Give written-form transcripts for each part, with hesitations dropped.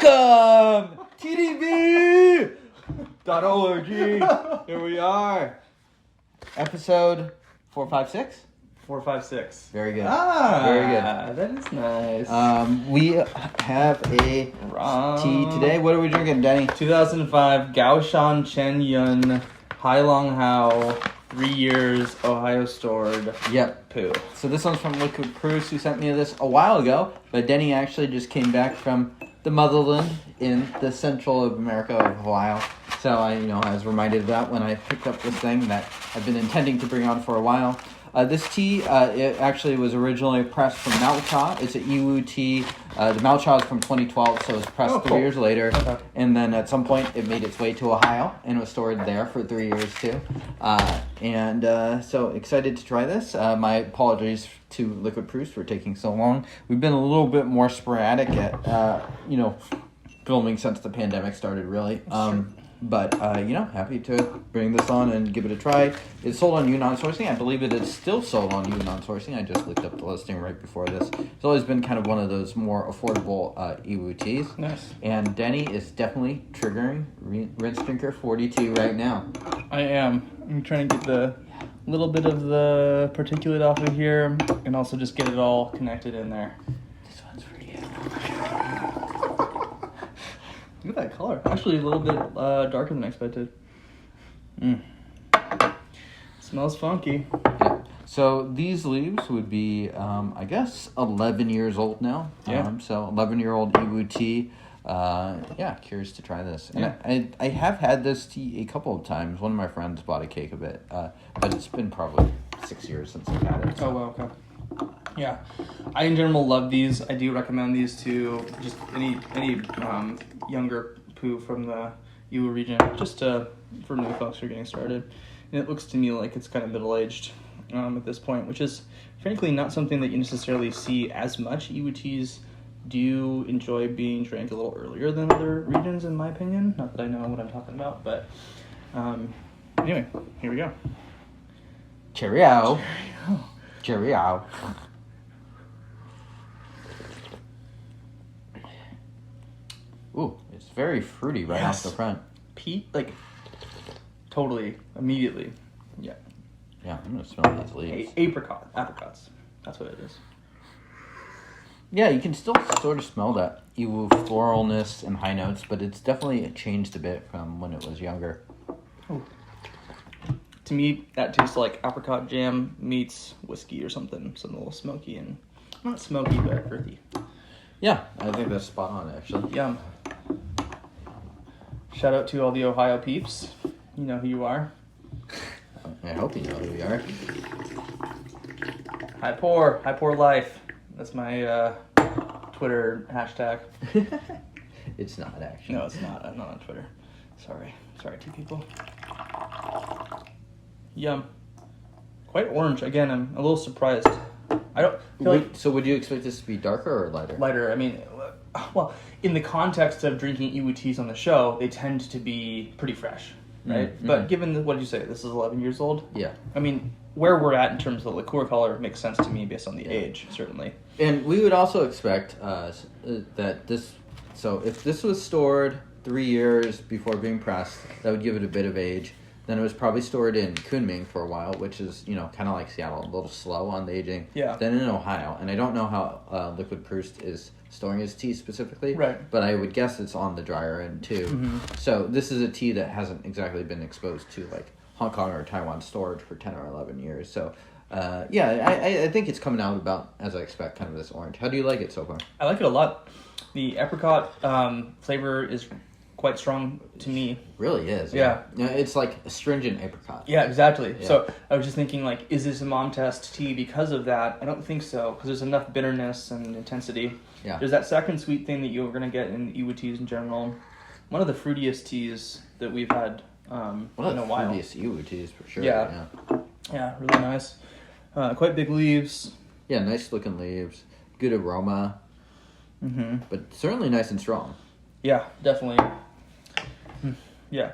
Welcome! TDV.org. Here we are. Episode 456? 456. Very good. Very good. That is nice. We have a tea today. What are we drinking, Denny? 2005 Gaoshan Chenyun Hailang Hao 3 years Ohio stored. Yep. Pu'erh. So this one's from LiquidProust, who sent me this a while ago, but Denny actually just came back from the motherland in the central of America of Ohio. So I was reminded of that when I picked up this thing that I've been intending to bring on for a while. This tea, it actually was originally pressed from Malcha. It's a Yiwu tea. The Malcha is from 2012, so it was pressed 3 years later. Okay. And then at some point, it made its way to Ohio and was stored there for 3 years too. So excited to try this. My apologies to LiquidProust for taking so long. We've been a little bit more sporadic at, filming since the pandemic started, really. But, happy to bring this on and give it a try. It's sold on Yunnan Sourcing. I believe it is still sold on Yunnan Sourcing. I just looked up the listing right before this. It's always been kind of one of those more affordable Yiwu teas. Nice. And Denny is definitely triggering Rinse Drinker 42 right now. I am. I'm trying to get the little bit of the particulate off of here and also just get it all connected in there. This one's for you. Look at that color. Actually, a little bit darker than I expected. Smells funky. Yeah. So these leaves would be, 11 years old now. Yeah. 11-year-old Yiwu tea. Curious to try this. And Yeah. I have had this tea a couple of times. One of my friends bought a cake of it, but it's been probably 6 years since I've had it. So. Oh, wow, okay. Yeah, I in general love these. I do recommend these to just any younger poo from the Yiwu region, just for new folks who are getting started. And it looks to me like it's kind of middle-aged at this point, which is frankly not something that you necessarily see as much. Yiwu teas do enjoy being drank a little earlier than other regions, in my opinion. Not that I know what I'm talking about, but anyway, here we go. Cheerio. Cheerio. Ooh, it's very fruity right off the front. Totally, immediately. Yeah. Yeah, I'm going to smell these leaves. Apricots. That's what it is. Yeah, you can still sort of smell that Yiwu floralness and high notes, but it's definitely changed a bit from when it was younger. Ooh. To me, that tastes like apricot jam meets whiskey or something. Something a little smoky and not smoky, but earthy. Yeah, I think that's spot on, actually. Yum. Shout out to all the Ohio peeps. You know who you are. I hope you know who we are. Hi poor life. That's my Twitter hashtag. It's not, actually. No, it's not. I'm not on Twitter. Sorry, two people. Yum. Quite orange. Again, I'm a little surprised. I don't feel So would you expect this to be darker or lighter? lighter. I mean, well, in the context of drinking Yiwu teas on the show, they tend to be pretty fresh, right? Mm-hmm. But given what did you say? This is 11 years old. Yeah. I mean, where we're at in terms of the liqueur color makes sense to me based on the age, certainly. And we would also expect that this. So if this was stored 3 years before being pressed, that would give it a bit of age. Then it was probably stored in Kunming for a while, which is, kind of like Seattle, a little slow on the aging. Yeah. Then in Ohio. And I don't know how LiquidProust is storing his tea specifically. Right. But I would guess it's on the drier end too. Mm-hmm. So this is a tea that hasn't exactly been exposed to like Hong Kong or Taiwan storage for 10 or 11 years. So, I think it's coming out about as I expect, kind of this orange. How do you like it so far? I like it a lot. The apricot flavor is quite strong to me. Really is. Yeah. It's like astringent apricot. Yeah, exactly. Yeah. So I was just thinking, like, is this a mom test tea because of that? I don't think so, because there's enough bitterness and intensity. Yeah. There's that second sweet thing that you're going to get in Yiwu teas in general. One of the fruitiest teas that we've had in a while. One of the fruitiest Yiwu teas for sure. Yeah. Yeah, really nice. Quite big leaves. Yeah, nice looking leaves. Good aroma. Mm-hmm. But certainly nice and strong. Yeah, definitely. Yeah.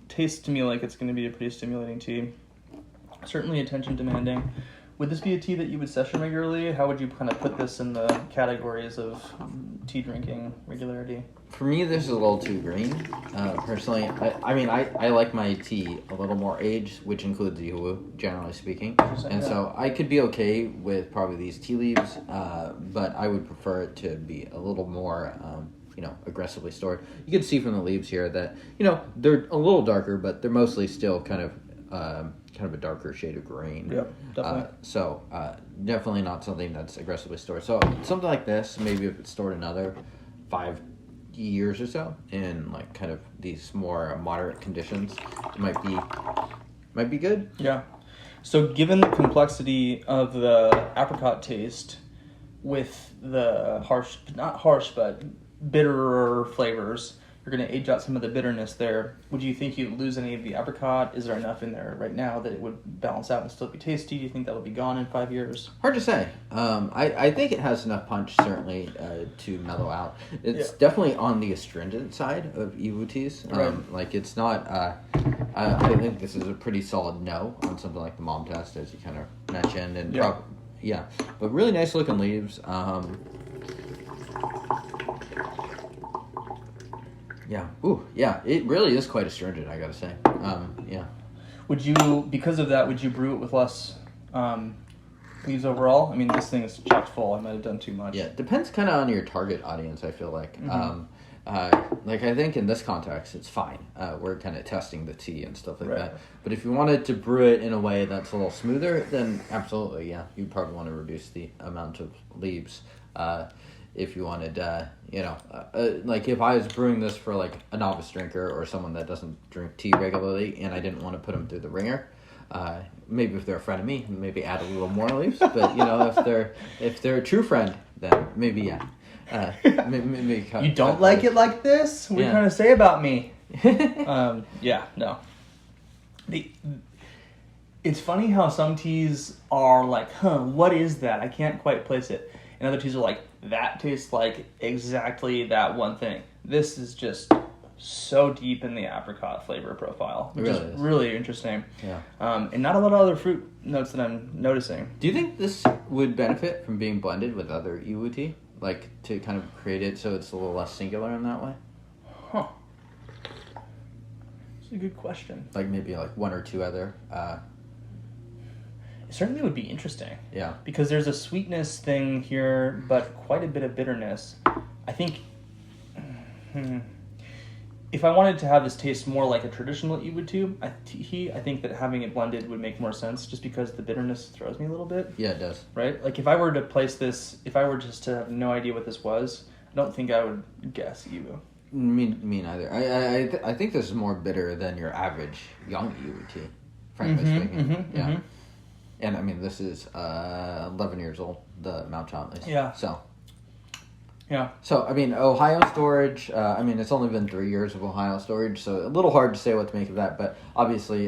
Tastes to me like it's going to be a pretty stimulating tea. Certainly attention demanding. Would this be a tea that you would session regularly? How would you kind of put this in the categories of tea drinking regularity? For me, this is a little too green. Personally, I like my tea a little more aged, which includes Yiwu, generally speaking. And so I could be okay with probably these tea leaves, but I would prefer it to be a little more, aggressively stored. You can see from the leaves here that, they're a little darker, but they're mostly still kind of a darker shade of green. Yep, definitely. So definitely not something that's aggressively stored. So something like this, maybe if it's stored another 5 years or so in like kind of these more moderate conditions, it might be good. Yeah. So given the complexity of the apricot taste with the not harsh, but bitterer flavors, you're going to age out some of the bitterness there. Would you think you'd lose any of the apricot? Is there enough in there right now that it would balance out and still be tasty? Do you think that'll be gone in 5 years? Hard to say. I think it has enough punch, certainly, to mellow out. It's definitely on the astringent side of Yiwu teas. Like, it's not... I think this is a pretty solid no on something like the mom test, as you kind of mentioned. And but really nice looking leaves. Yeah. Ooh, yeah. It really is quite astringent, I gotta say. Yeah. Would you, because of that, would you brew it with less leaves overall? I mean, this thing is chock full. I might have done too much. Yeah, it depends kind of on your target audience, I feel like. Mm-hmm. Like, I think in this context, it's fine. We're kind of testing the tea and stuff like Right. that. But if you wanted to brew it in a way that's a little smoother, then absolutely, yeah. You'd probably want to reduce the amount of leaves. If you wanted, like if I was brewing this for like a novice drinker or someone that doesn't drink tea regularly and I didn't want to put them through the ringer, maybe if they're a friend of me, maybe add a little more leaves. But if they're a true friend, then maybe maybe you don't like it like this? What are you trying to say about me? No. It's funny how some teas are like, what is that? I can't quite place it. And other teas are like, that tastes like exactly that one thing. This is just so deep in the apricot flavor profile, which is really interesting. Yeah. And not a lot of other fruit notes that I'm noticing. Do you think this would benefit from being blended with other Yiwu tea? Like, to kind of create it so it's a little less singular in that way? Huh. That's a good question. Like, maybe like one or two other... It certainly would be interesting. Yeah. Because there's a sweetness thing here, but quite a bit of bitterness. I think... If I wanted to have this taste more like a traditional Yiwu tea, I think that having it blended would make more sense, just because the bitterness throws me a little bit. Yeah, it does. Right? Like, if I were to place this, if I were just to have no idea what this was, I don't think I would guess Yiwu. Me neither. I think this is more bitter than your average young Yiwu tea, frankly speaking. Yeah. And, I mean, this is 11 years old, the Mount Chontley's. Yeah. So, I mean, Ohio storage, it's only been 3 years of Ohio storage, so a little hard to say what to make of that, but obviously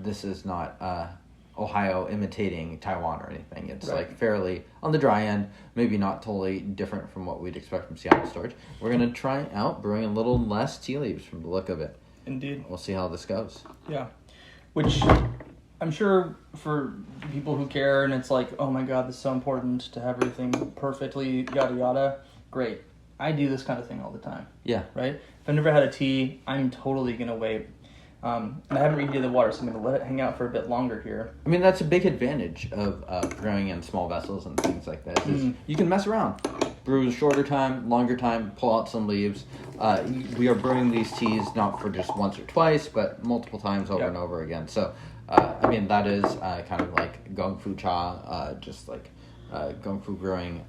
this is not Ohio imitating Taiwan or anything. It's like fairly on the dry end, maybe not totally different from what we'd expect from Seattle storage. We're going to try out brewing a little less tea leaves from the look of it. Indeed. We'll see how this goes. Yeah. Which... I'm sure for people who care and it's like, oh my god, this is so important to have everything perfectly yada yada, great. I do this kind of thing all the time. Yeah. Right? If I've never had a tea, I'm totally going to wait. And I haven't reheated the water, so I'm going to let it hang out for a bit longer here. I mean, that's a big advantage of brewing in small vessels and things like that. You can mess around. Brew a shorter time, longer time, pull out some leaves. We are brewing these teas not for just once or twice, but multiple times over and over again. So... that is kind of like Gong Fu Cha, just like Gong Fu brewing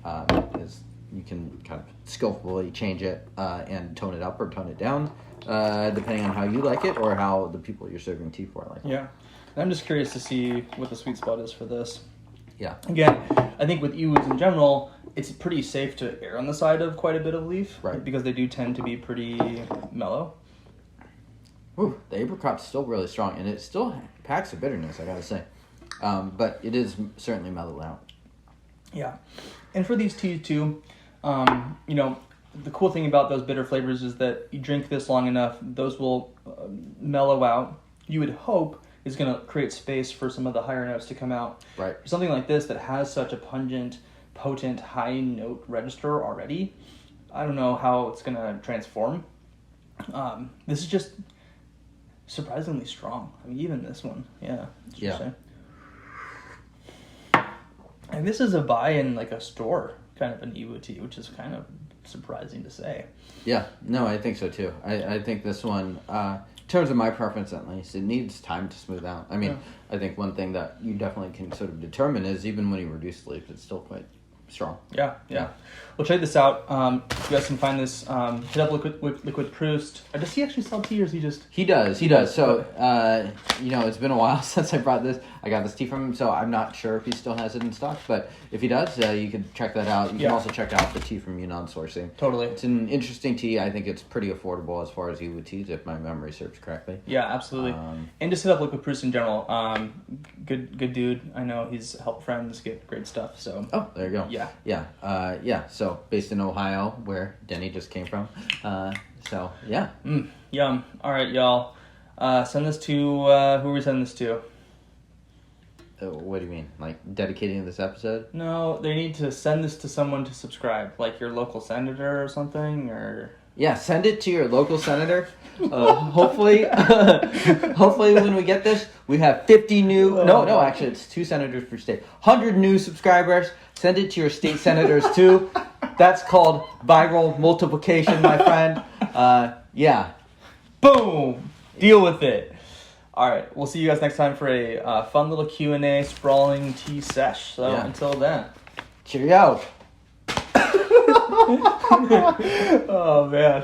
is you can kind of skillfully change it and tone it up or tone it down, depending on how you like it or how the people you're serving tea for like it. Yeah, and I'm just curious to see what the sweet spot is for this. Yeah. Again, I think with Yiwus in general, it's pretty safe to err on the side of quite a bit of leaf, right? Because they do tend to be pretty mellow. Ooh, the apricot's still really strong, and it still packs of bitterness, I gotta say. But it is certainly mellowed out. Yeah. And for these teas, too, the cool thing about those bitter flavors is that you drink this long enough, those will mellow out. You would hope is going to create space for some of the higher notes to come out. Right. For something like this that has such a potent high note register already, I don't know how it's going to transform. This is just surprisingly strong. I mean, even this one, yeah. Yeah. And this is a buy in like a store kind of an Yiwu tea, which is kind of surprising to say. Yeah, no, I think so too. I think this one, in terms of my preference at least, it needs time to smooth out. I mean, I think one thing that you definitely can sort of determine is even when you reduce leaf, it's still quite strong. Yeah. Well, check this out. You guys can find this. Hit up LiquidProust. Does he actually sell tea, or is he just? He does. So, it's been a while since I brought this. I got this tea from him, so I'm not sure if he still has it in stock. But if he does, you can check that out. You can also check out the tea from Yunnan Sourcing. Totally. It's an interesting tea. I think it's pretty affordable as far as Yiwu teas, if my memory serves correctly. Yeah, absolutely. And just hit up LiquidProust in general. Good dude. I know he's helped friends get great stuff. So. Oh, there you go. Yeah. So based in Ohio, where Denny just came from. Yum. All right, y'all. Send this to who are we sending this to? What do you mean? Like dedicating this episode? No, they need to send this to someone to subscribe, like your local senator or something, or. Yeah, send it to your local senator. Hopefully when we get this, we have 50 new. No, actually, it's 2 senators per state. 100 new subscribers. Send it to your state senators too. That's called viral multiplication, my friend. Boom. Deal with it. All right, we'll see you guys next time for a fun little Q&A, sprawling tea sesh. So until then, cheerio. Oh man.